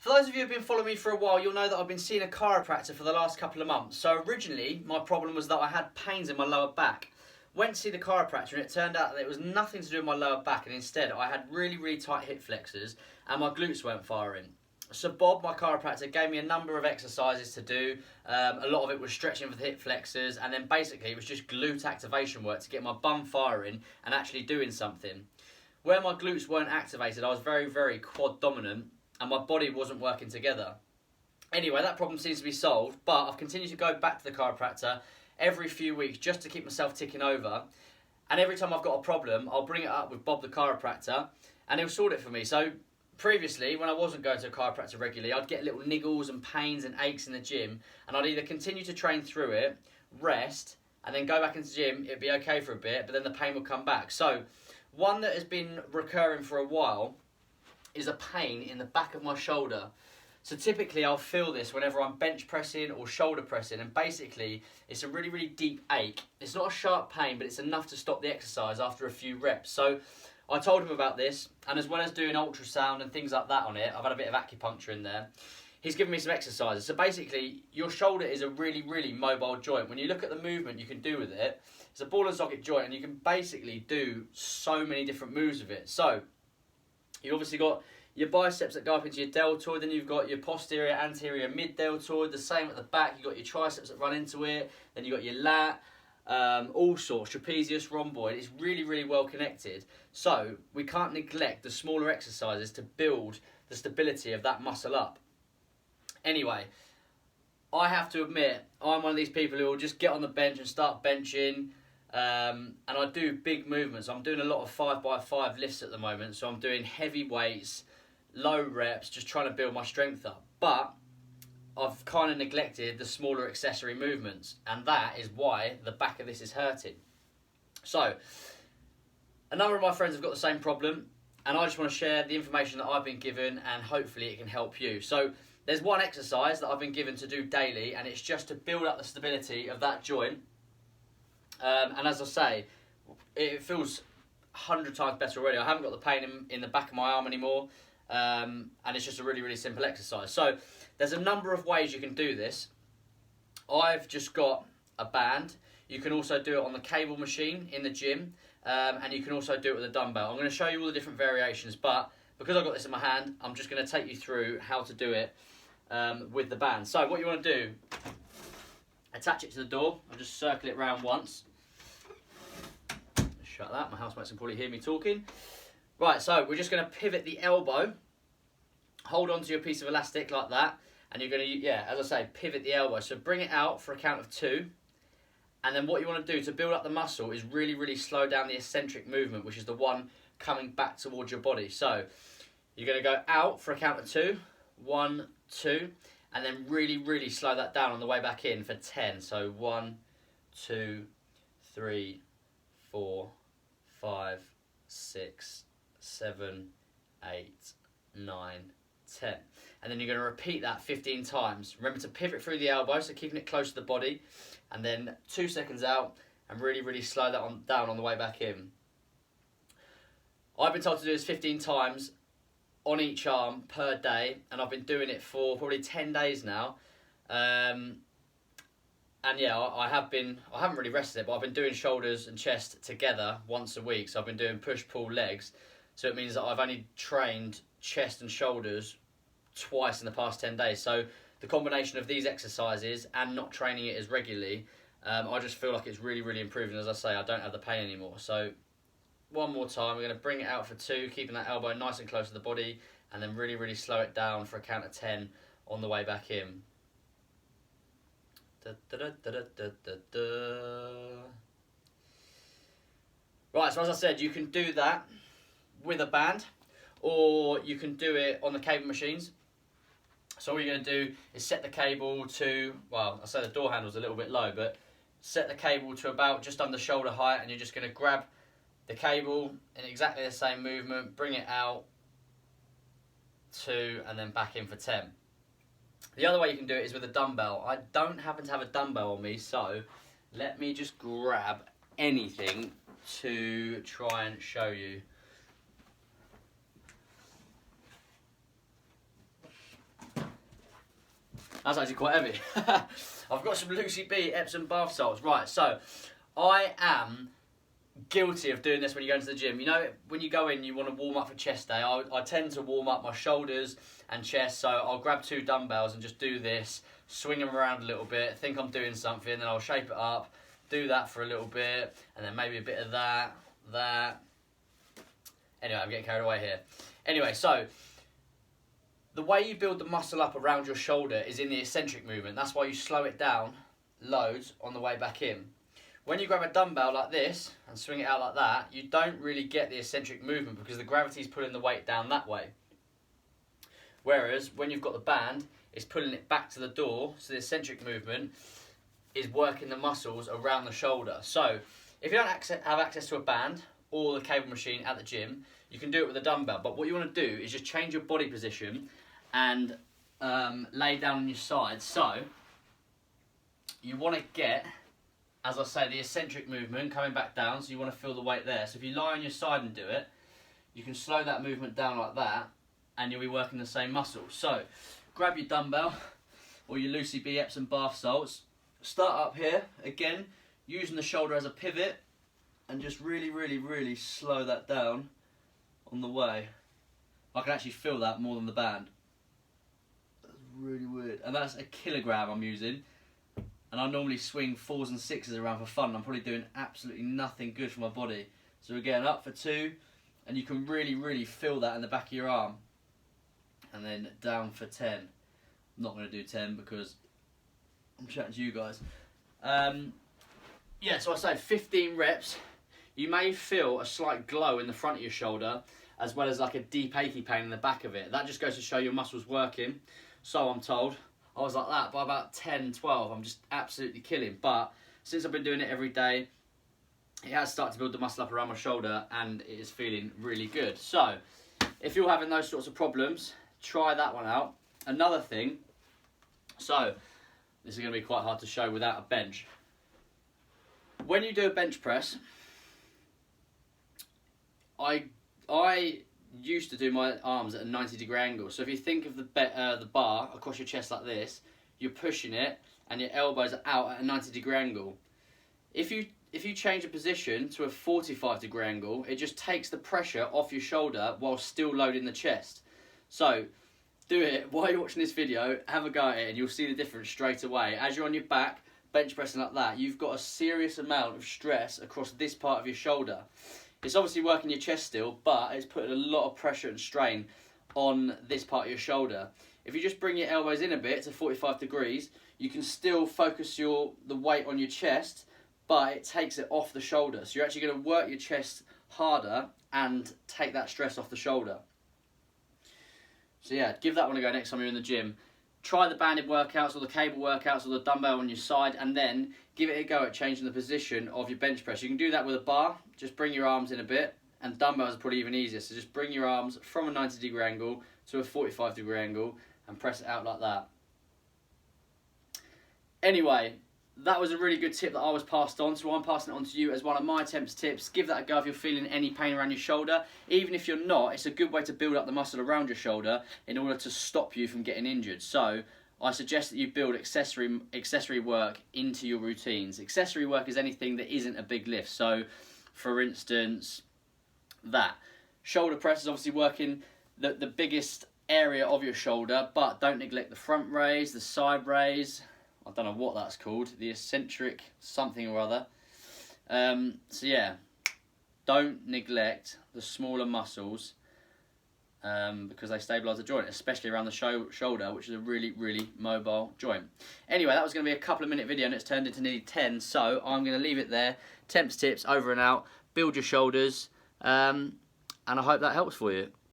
For those of you who've been following me for a while, you'll know that I've been seeing a chiropractor for the last couple of months. So originally, my problem was that I had pains in my lower back. Went to see the chiropractor and it turned out that it was nothing to do with my lower back, and instead I had really, really tight hip flexors and my glutes weren't firing. So Bob, my chiropractor, gave me a number of exercises to do. A lot of it was stretching for the hip flexors, and then basically it was just glute activation work to get my bum firing and actually doing something. Where my glutes weren't activated, I was very, very quad dominant and my body wasn't working together. Anyway, that problem seems to be solved, but I've continued to go back to the chiropractor every few weeks just to keep myself ticking over. And every time I've got a problem, I'll bring it up with Bob the chiropractor and he'll sort it for me. So previously, when I wasn't going to a chiropractor regularly, I'd get little niggles and pains and aches in the gym, and I'd either continue to train through it, rest, and then go back into the gym. It'd be okay for a bit, but then the pain would come back. So one that has been recurring for a while is a pain in the back of my shoulder. So typically I'll feel this whenever I'm bench pressing or shoulder pressing, and basically it's a really, really deep ache. It's not a sharp pain, but it's enough to stop the exercise after a few reps. So I told him about this, and as well as doing ultrasound and things like that on it, I've had a bit of acupuncture in there. He's given me some exercises. So basically, your shoulder is a really, really mobile joint. When you look at the movement you can do with it, it's a ball and socket joint, and you can basically do so many different moves with it. So you've obviously got your biceps that go up into your deltoid, then you've got your posterior, anterior, mid-deltoid, the same at the back. You've got your triceps that run into it, then you've got your lat, all sorts, trapezius, rhomboid. It's really, really well connected. So we can't neglect the smaller exercises to build the stability of that muscle up. Anyway, I have to admit, I'm one of these people who will just get on the bench and start benching, and I do big movements. I'm doing a lot of 5x5 lifts at the moment, so I'm doing heavy weights, low reps, just trying to build my strength up. But I've kind of neglected the smaller accessory movements, and that is why the back of this is hurting. So a number of my friends have got the same problem, and I just want to share the information that I've been given, and hopefully it can help you. So there's one exercise that I've been given to do daily, and it's just to build up the stability of that joint. And as I say, it feels 100 times better already. I haven't got the pain in the back of my arm anymore, and it's just a really, really simple exercise. So there's a number of ways you can do this. I've just got a band. You can also do it on the cable machine in the gym, and you can also do it with a dumbbell. I'm going to show you all the different variations, but because I've got this in my hand, I'm just going to take you through how to do it with the band. So what you want to do, attach it to the door. I'll just circle it round once. Shut that, my housemates can probably hear me talking. Right, so we're just going to pivot the elbow. Hold on to your piece of elastic like that. And you're going to, yeah, as I say, pivot the elbow. So bring it out for a count of 2. And then what you want to do to build up the muscle is really, really slow down the eccentric movement, which is the one coming back towards your body. So you're going to go out for a count of 2. 1, 2. And then really, really slow that down on the way back in for 10. So 1, 2, 3, 4, 5, 6, 7, 8, 9, 10. And then you're going to repeat that 15 times. Remember to pivot through the elbow, so keeping it close to the body. And then 2 seconds out and really, really slow that down on the way back in. I've been told to do this 15 times on each arm per day, and I've been doing it for probably 10 days now. And yeah, I haven't really rested it, but I've been doing shoulders and chest together once a week. So I've been doing push, pull, legs. So it means that I've only trained chest and shoulders twice in the past 10 days. So the combination of these exercises and not training it as regularly, I just feel like it's really, really improving. As I say, I don't have the pain anymore. So one more time, we're going to bring it out for 2, keeping that elbow nice and close to the body, and then really, really slow it down for a count of 10 on the way back in. Right, so as I said, you can do that with a band, or you can do it on the cable machines. So all you're going to do is set the cable to, well, I say the door handle's a little bit low, but set the cable to about just under shoulder height, and you're just going to grab the cable in exactly the same movement, bring it out, 2, and then back in for 10. The other way you can do it is with a dumbbell. I don't happen to have a dumbbell on me, so let me just grab anything to try and show you. That's actually quite heavy. I've got some Lucy B Epsom bath salts. Right, so I am guilty of doing this when you go into the gym. You know, when you go in, you want to warm up for chest day. I tend to warm up my shoulders and chest, so I'll grab 2 dumbbells and just do this, swing them around a little bit, think I'm doing something, then I'll shape it up, do that for a little bit, and then maybe a bit of that. Anyway, I'm getting carried away here. Anyway, so the way you build the muscle up around your shoulder is in the eccentric movement. That's why you slow it down loads on the way back in. When you grab a dumbbell like this and swing it out like that, you don't really get the eccentric movement because the gravity's pulling the weight down that way. Whereas when you've got the band, it's pulling it back to the door, so the eccentric movement is working the muscles around the shoulder. So if you don't have access to a band or the cable machine at the gym, you can do it with a dumbbell. But what you want to do is just change your body position and lay down on your side. So you want to get, as I say, the eccentric movement coming back down, so you want to feel the weight there. So if you lie on your side and do it, you can slow that movement down like that, and you'll be working the same muscle. So grab your dumbbell or your Lucy B Epsom bath salts, start up here, again, using the shoulder as a pivot, and just really, really, really slow that down on the way. I can actually feel that more than the band. That's really weird. And that's a kilogram I'm using. And I normally swing 4s and 6s around for fun. I'm probably doing absolutely nothing good for my body. So again, up for 2, and you can really, really feel that in the back of your arm. And then down for 10. I'm not going to do 10 because I'm chatting to you guys. Yeah, so I say 15 reps. You may feel a slight glow in the front of your shoulder, as well as like a deep achy pain in the back of it. That just goes to show your muscles working. So I'm told. I was like that by about 10, 12. I'm just absolutely killing. But since I've been doing it every day, it has started to build the muscle up around my shoulder, and it is feeling really good. So if you're having those sorts of problems, try that one out. Another thing, so this is going to be quite hard to show without a bench. When you do a bench press, I used to do my arms at a 90-degree angle. So if you think of the bar across your chest like this, you're pushing it and your elbows are out at a 90-degree angle. If you change a position to a 45-degree angle, it just takes the pressure off your shoulder while still loading the chest. So do it while you're watching this video, have a go at it, and you'll see the difference straight away. As you're on your back, bench pressing like that, you've got a serious amount of stress across this part of your shoulder. It's obviously working your chest still, but it's putting a lot of pressure and strain on this part of your shoulder. If you just bring your elbows in a bit to 45 degrees, you can still focus the weight on your chest, but it takes it off the shoulder. So you're actually going to work your chest harder and take that stress off the shoulder. So yeah, give that one a go next time you're in the gym. Try the banded workouts or the cable workouts or the dumbbell on your side, and then give it a go at changing the position of your bench press. You can do that with a bar. Just bring your arms in a bit, and dumbbells are probably even easier. So just bring your arms from a 90-degree angle to a 45-degree angle and press it out like that. Anyway, that was a really good tip that I was passed on, so I'm passing it on to you as one of my Temps tips. Give that a go if you're feeling any pain around your shoulder. Even if you're not, it's a good way to build up the muscle around your shoulder in order to stop you from getting injured. So I suggest that you build accessory work into your routines. Accessory work is anything that isn't a big lift. So, for instance, that. Shoulder press is obviously working the biggest area of your shoulder, but don't neglect the front raise, the side raise. I don't know what that's called, the eccentric something or other. So yeah, don't neglect the smaller muscles because they stabilise the joint, especially around the shoulder, which is a really, really mobile joint. Anyway, that was going to be a couple of minute video and it's turned into nearly 10, so I'm going to leave it there. Temps tips, over and out. Build your shoulders, and I hope that helps for you.